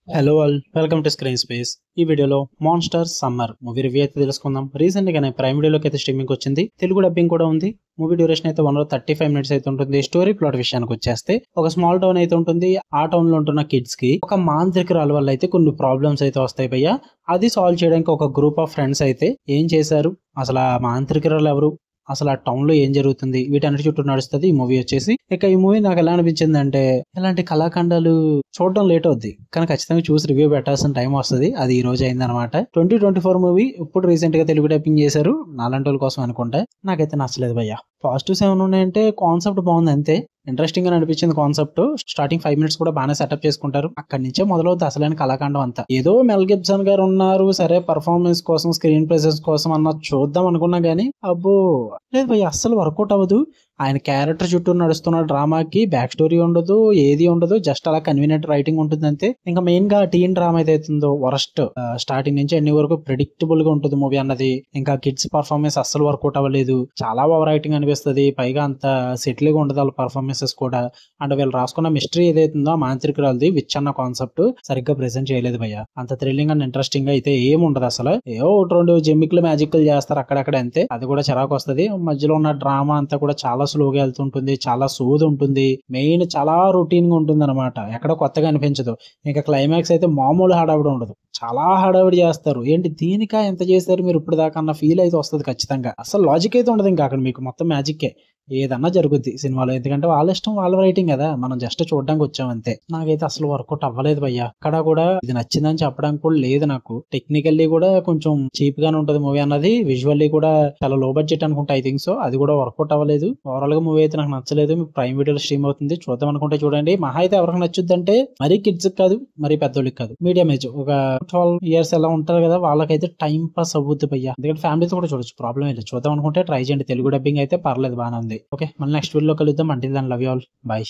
Hello all, welcome to screen space. ఈ వీడియోలో monster summer movie review అయితే తెలుసుకుందాం. రీసెంట్ గానే ప్రైమ్ వీడియోలోకి అయితే స్ట్రీమింగ్ వచ్చింది. తెలుగు డబ్బింగ్ కూడా ఉంది. మూవీ డ్యూరేషన్ అయితే 135 మినిట్స్ అయితే ఉంటుంది. స్టోరీ ప్లాట్ విషయానికి వచ్చేస్తే ఒక స్మాల్ టౌన్ అయితే ఉంటుంది. ఆ టౌన్ లో ఉంటున్న కిడ్స్ కి ఒక మాంత్రికురాల వల్ల అయితే కొన్ని ప్రాబ్లమ్స్ అయితే వస్తాయి భయ్య. అది సాల్వ్ చేయడానికి ఒక గ్రూప్ ఆఫ్ ఫ్రెండ్స్ అయితే ఏం చేశారు, అసలు ఆ మాంత్రికురాలు ఎవరు, అసలు ఆ టౌన్ లో ఏం జరుగుతుంది, వీటన్నిటి చుట్టూ నడుస్తుంది ఈ మూవీ వచ్చేసి. ఇక ఈ మూవీ నాకు ఎలా అనిపించింది అంటే, ఇలాంటి కళాఖండాలు చూడడం లేట్ అవుద్ది, కానీ ఖచ్చితంగా చూసి రివ్యూ పెట్టాల్సిన టైం వస్తుంది. అది ఈ రోజు అయింది అనమాట. 2024 మూవీ ఇప్పుడు రీసెంట్ గా తెలుగు డబ్బింగ్ చేశారు. నాలాంటి వాళ్ళ కోసం అనుకుంటా. నాకైతే నచ్చలేదు భయ్య. పాజిటివ్స్ ఏమైనా ఉన్నాయంటే కాన్సెప్ట్ బాగుంది అంతే. ఇంట్రెస్టింగ్ గా అనిపించింది కాన్సెప్ట్. స్టార్టింగ్ 5 మినిట్స్ కూడా బాగానే సెటప్ చేసుకుంటారు. అక్కడి నుంచే మొదలవుతుంది అసలైన కళాఖండం అంతా. ఏదో మెల్ గిబ్సన్ గారు ఉన్నారు, సరే పర్ఫార్మెన్స్ కోసం, స్క్రీన్ ప్రెసెన్స్ కోసం అన్న చూద్దాం అనుకున్నా గానీ అబ్బో లేదు భయ్య, అస్సలు వర్కౌట్ అవ్వదు. ఆయన క్యారెక్టర్ చుట్టూ నడుస్తున్న డ్రామాకి బ్యాక్ స్టోరీ ఉండదు, ఏది ఉండదు. జస్ట్ అలా కన్వీనియంట్ రైటింగ్ ఉంటుంది అంతే. ఇంకా మెయిన్ గా టీన్ డ్రామా అయితే అవుతుందో వరస్ట్. స్టార్టింగ్ నుంచి ఎండింగ్ వరకు ప్రెడిక్టబుల్ గా ఉంటుంది మూవీ అన్నది. ఇంకా కిడ్స్ పర్ఫార్మెన్స్ అస్సలు వర్కౌట్ అవ్వలేదు. చాలా ఓవర్ రైటింగ్ అనిపిస్తుంది. పైగా అంత సెటిల్ గా ఉండదు వాళ్ళ పర్ఫార్మెన్సెస్ కూడా. అంటే వీళ్ళు రాసుకున్న మిస్టరీ ఏదైతుందో ఆ మాంత్రికురాలది విచ్ అన్న కాన్సెప్ట్ సరిగ్గా ప్రెజెంట్ చేయలేదు భయ్య. అంత థ్రిల్లింగ్ అండ్ ఇంట్రెస్టింగ్ అయితే ఏం ఉండదు అసలు. ఏవో ఒకటి రెండు జిమ్మిక్లు మ్యాజిక్లు చేస్తారు అక్కడక్కడ అంతే. అది కూడా చిరాకు వస్తుంది. మధ్యలో ఉన్న డ్రామా అంతా కూడా చాలా స్లోగా వెళ్తుంటుంది, చాలా సోది ఉంటుంది. మెయిన్ చాలా రొటీన్ గా ఉంటుంది అనమాట. ఎక్కడ కొత్తగా అనిపించదు. ఇంకా క్లైమాక్స్ అయితే మామూలు హడావిడి ఉండదు, చాలా హడావిడి చేస్తారు. ఏంటి దీనికా ఎంత చేశారు మీరు ఇప్పుడు దాకా అన్న ఫీల్ అయితే వస్తుంది ఖచ్చితంగా. అసలు లాజిక్ అయితే ఉండదు ఇంకా అక్కడ, మీకు మొత్తం మ్యాజిక్కే. ఏదన్నా జరుగుద్ది సినిమాలో, ఎందుకంటే వాళ్ళ ఇష్టం వాళ్ళ రైటింగ్ కదా, మనం జస్ట్ చూడడానికి వచ్చాం అంతే. నాకైతే అసలు వర్కౌట్ అవ్వలేదు భయ్య. అక్కడ కూడా ఇది నచ్చిందని చెప్పడానికి కూడా లేదు నాకు. టెక్నికల్లీ కూడా కొంచెం చీప్ గానే ఉంటది మూవీ అన్నది. విజువల్లీ కూడా చాలా లో బడ్జెట్ అనుకుంటా, ఐ థింక్ సో. అది కూడా వర్కౌట్ అవ్వలేదు. ఓవరాల్ గా మూవీ అయితే నాకు నచ్చలేదు. మీకు ప్రైమ్ వీడియోలో స్ట్రీమ్ అవుతుంది, చూద్దాం అనుకుంటే చూడండి. మహా అయితే ఎవరికి నచ్చుద్ది అంటే మరీ కిడ్స్ కాదు, మరీ పెద్దోళ్ళకి కాదు, మీడియం ఏజ్ ఒక 12 ఇయర్స్ ఎలా ఉంటారు కదా, వాళ్ళకైతే టైం పాస్ అవ్వద్దు భయ్య. ఎందుకంటే ఫ్యామిలీతో కూడా చూడొచ్చు, ప్రాబ్లం లేదు. చూద్దాం అనుకుంటే ట్రై చేయండి. తెలుగు డబ్బింగ్ అయితే పర్లేదు, బాగానే ఉంది. ఓకే, మళ్ళీ నెక్స్ట్ వీడియోలో కలుద్దాం. అంటే దాని లవ్ యూ ఆల్, బాయ్.